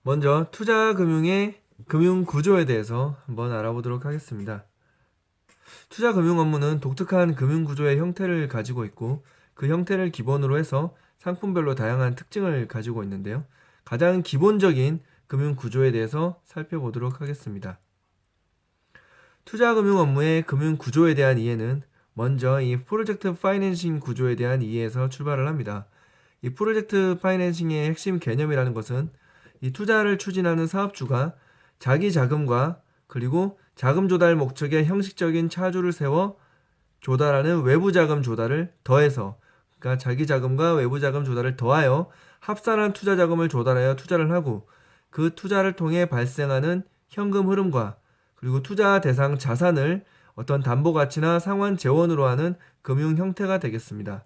먼저 투자금융의 금융 구조에 대해서 한번 알아보도록 하겠습니다. 투자금융 업무는 독특한 금융 구조의 형태를 가지고 있고 그 형태를 기본으로 해서 상품별로 다양한 특징을 가지고 있는데요. 가장 기본적인 금융 구조에 대해서 살펴보도록 하겠습니다. 투자금융 업무의 금융 구조에 대한 이해는 먼저 이 프로젝트 파이낸싱 구조에 대한 이해에서 출발을 합니다. 이 프로젝트 파이낸싱의 핵심 개념이라는 것은 이 투자를 추진하는 사업주가 자기 자금과 그리고 자금 조달 목적의 형식적인 차주를 세워 조달하는 외부 자금 조달을 더해서, 그러니까 자기 자금과 외부 자금 조달을 더하여 합산한 투자 자금을 조달하여 투자를 하고 그 투자를 통해 발생하는 현금 흐름과 그리고 투자 대상 자산을 어떤 담보 가치나 상환 재원으로 하는 금융 형태가 되겠습니다.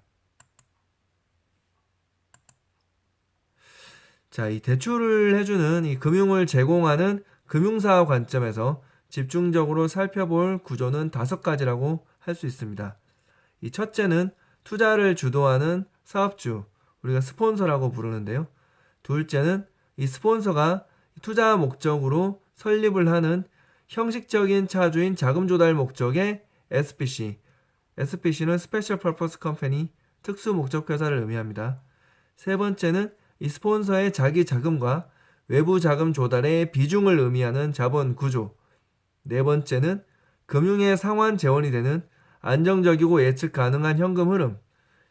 자, 이 대출을 해주는 이 금융을 제공하는 금융사 관점에서 집중적으로 살펴볼 구조는 5가지라고 할 수 있습니다. 이 첫째는 투자를 주도하는 사업주, 우리가 스폰서라고 부르는데요. 둘째는 이 스폰서가 투자 목적으로 설립을 하는 형식적인 차주인 자금 조달 목적의 SPC. SPC는 Special Purpose Company, 특수 목적 회사를 의미합니다. 세 번째는 이 스폰서의 자기 자금과 외부 자금 조달의 비중을 의미하는 자본 구조. 네 번째는 금융의 상환 재원이 되는 안정적이고 예측 가능한 현금 흐름.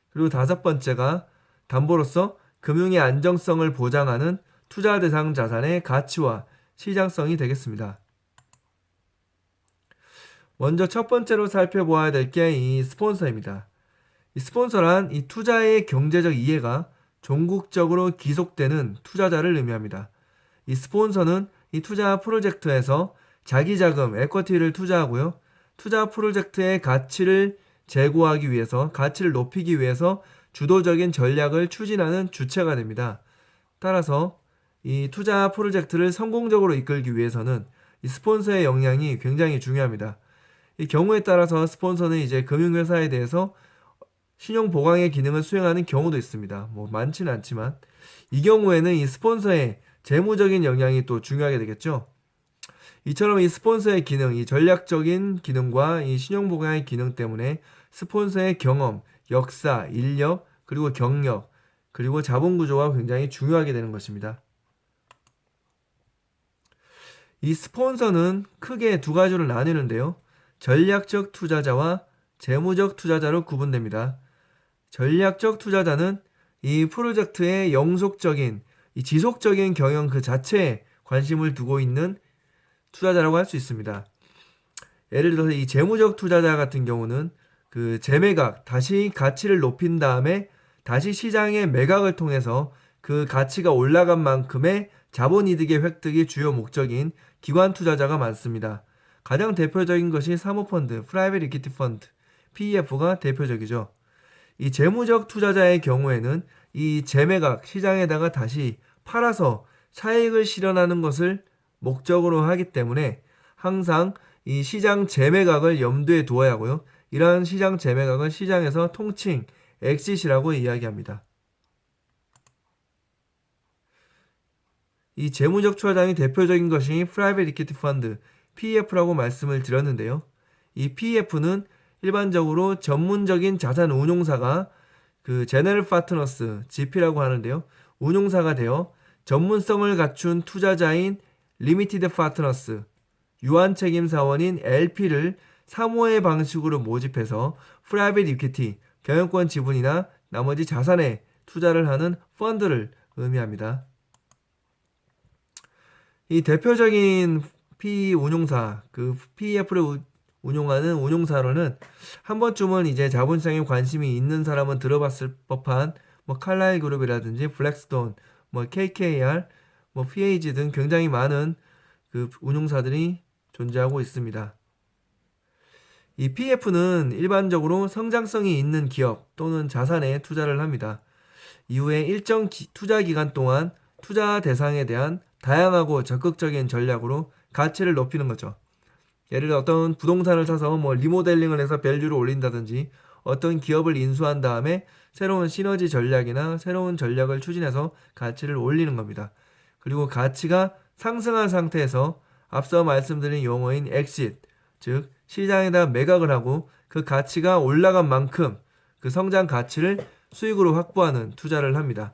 그리고 다섯 번째가 담보로서 금융의 안정성을 보장하는 투자 대상 자산의 가치와 시장성이 되겠습니다. 먼저 첫 번째로 살펴보아야 될 게 이 스폰서입니다. 이 스폰서란 이 투자의 경제적 이해가 종국적으로 기속되는 투자자를 의미합니다. 이 스폰서는 이 투자 프로젝트에서 자기 자금, 에쿼티를 투자하고요. 투자 프로젝트의 가치를 제고하기 위해서, 가치를 높이기 위해서 주도적인 전략을 추진하는 주체가 됩니다. 따라서 이 투자 프로젝트를 성공적으로 이끌기 위해서는 이 스폰서의 역량이 굉장히 중요합니다. 이 경우에 따라서 스폰서는 이제 금융회사에 대해서 신용 보강의 기능을 수행하는 경우도 있습니다. 뭐 많지는 않지만 이 경우에는 이 스폰서의 재무적인 역량이 또 중요하게 되겠죠. 이처럼 이 스폰서의 기능, 이 전략적인 기능과 이 신용 보강의 기능 때문에 스폰서의 경험, 역사, 인력, 그리고 경력, 그리고 자본 구조가 굉장히 중요하게 되는 것입니다. 이 스폰서는 크게 두 가지로 나뉘는데요. 전략적 투자자와 재무적 투자자로 구분됩니다. 전략적 투자자는 이 프로젝트의 영속적인, 이 지속적인 경영 그 자체에 관심을 두고 있는 투자자라고 할 수 있습니다. 예를 들어서 이 재무적 투자자 같은 경우는 그 재매각, 다시 가치를 높인 다음에 다시 시장의 매각을 통해서 그 가치가 올라간 만큼의 자본이득의 획득이 주요 목적인 기관 투자자가 많습니다. 가장 대표적인 것이 사모펀드, 프라이빗 이퀴티 펀드, PEF가 대표적이죠. 이 재무적 투자자의 경우에는 이 재매각 시장에다가 다시 팔아서 차익을 실현하는 것을 목적으로 하기 때문에 항상 이 시장 재매각을 염두에 두어야 하고요. 이러한 시장 재매각은 시장에서 통칭 엑싯이라고 이야기합니다. 이 재무적 투자장이 대표적인 것이 프라이빗 이퀴티 펀드, PEF라고 말씀을 드렸는데요. 이 PEF는 일반적으로 전문적인 자산 운용사가 그 제너럴 파트너스, GP라고 하는데요. 운용사가 되어 전문성을 갖춘 투자자인 리미티드 파트너스, 유한 책임 사원인 LP를 사모의 방식으로 모집해서 프라이빗 이퀴티, 경영권 지분이나 나머지 자산에 투자를 하는 펀드를 의미합니다. 이 대표적인 PE 운용사, 그 PEF를 운용하는 운용사로는 한 번쯤은 이제 자본시장에 관심이 있는 사람은 들어봤을 법한 뭐 칼라일 그룹이라든지 블랙스톤, 뭐 KKR, 뭐 PAG 등 굉장히 많은 그 운용사들이 존재하고 있습니다. 이 PF는 일반적으로 성장성이 있는 기업 또는 자산에 투자를 합니다. 이후에 일정 투자 기간 동안 투자 대상에 대한 다양하고 적극적인 전략으로 가치를 높이는 거죠. 예를 들어 어떤 부동산을 사서 뭐 리모델링을 해서 밸류를 올린다든지 어떤 기업을 인수한 다음에 새로운 시너지 전략이나 새로운 전략을 추진해서 가치를 올리는 겁니다. 그리고 가치가 상승한 상태에서 앞서 말씀드린 용어인 exit, 즉 시장에다 매각을 하고 그 가치가 올라간 만큼 그 성장 가치를 수익으로 확보하는 투자를 합니다.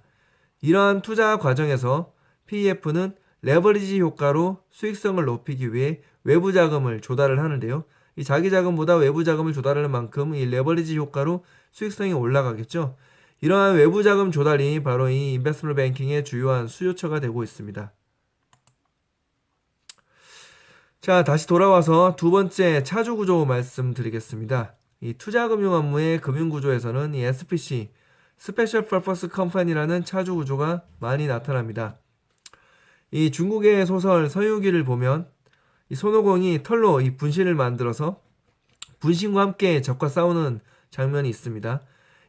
이러한 투자 과정에서 PEF는 레버리지 효과로 수익성을 높이기 위해 외부 자금을 조달을 하는데요. 이 자기 자금보다 외부 자금을 조달하는 만큼 이 레버리지 효과로 수익성이 올라가겠죠. 이러한 외부 자금 조달이 바로 이 인베스트먼트 뱅킹의 주요한 수요처가 되고 있습니다. 자, 다시 돌아와서 두 번째 차주 구조 말씀드리겠습니다. 이 투자금융 업무의 금융구조에서는 이 SPC, 스페셜 퍼포스 컴퍼니라는 차주 구조가 많이 나타납니다. 이 중국의 소설 서유기를 보면 이 손오공이 털로 이 분신을 만들어서 분신과 함께 적과 싸우는 장면이 있습니다.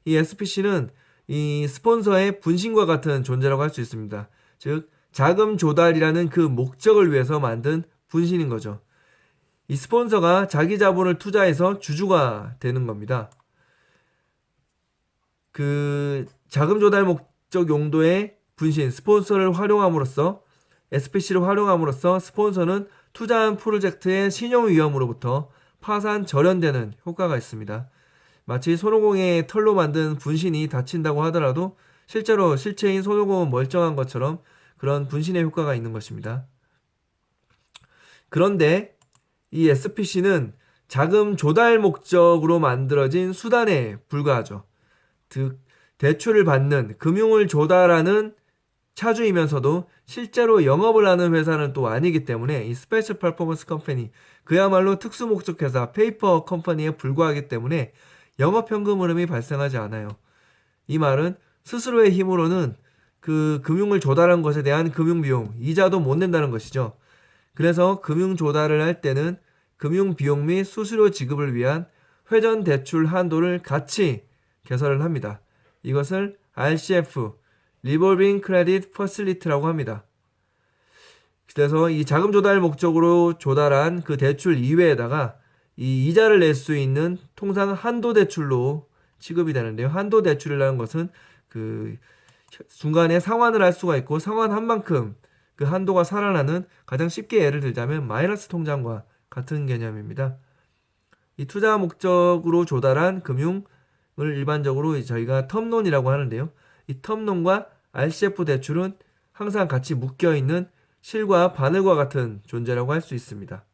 이 SPC는 이 스폰서의 분신과 같은 존재라고 할 수 있습니다. 즉 자금 조달이라는 그 목적을 위해서 만든 분신인 거죠. 이 스폰서가 자기 자본을 투자해서 주주가 되는 겁니다. 그 자금 조달 목적 용도의 분신, 스폰서를 활용함으로써 SPC를 활용함으로써 스폰서는 투자한 프로젝트의 신용 위험으로부터 파산 절연되는 효과가 있습니다. 마치 손오공의 털로 만든 분신이 다친다고 하더라도 실제로 실체인 손오공은 멀쩡한 것처럼 그런 분신의 효과가 있는 것입니다. 그런데 이 SPC는 자금 조달 목적으로 만들어진 수단에 불과하죠. 즉 대출을 받는 금융을 조달하는 차주이면서도 실제로 영업을 하는 회사는 또 아니기 때문에 이 스페셜 퍼포먼스 컴퍼니, 그야말로 특수 목적 회사, 페이퍼 컴퍼니에 불과하기 때문에 영업 현금 흐름이 발생하지 않아요. 이 말은 스스로의 힘으로는 그 금융을 조달한 것에 대한 금융 비용, 이자도 못 낸다는 것이죠. 그래서 금융 조달을 할 때는 금융 비용 및 수수료 지급을 위한 회전 대출 한도를 같이 개설을 합니다. 이것을 RCF, Revolving Credit Facility라고 합니다. 그래서 이 자금 조달 목적으로 조달한 그 대출 이외에다가 이 이자를 낼 수 있는 통상 한도 대출로 취급이 되는데요. 한도 대출이라는 것은 그 중간에 상환을 할 수가 있고 상환한 만큼 그 한도가 살아나는, 가장 쉽게 예를 들자면 마이너스 통장과 같은 개념입니다. 이 투자 목적으로 조달한 금융을 일반적으로 저희가 텀론이라고 하는데요. 이 텀론과 RCF 대출은 항상 같이 묶여있는 실과 바늘과 같은 존재라고 할 수 있습니다.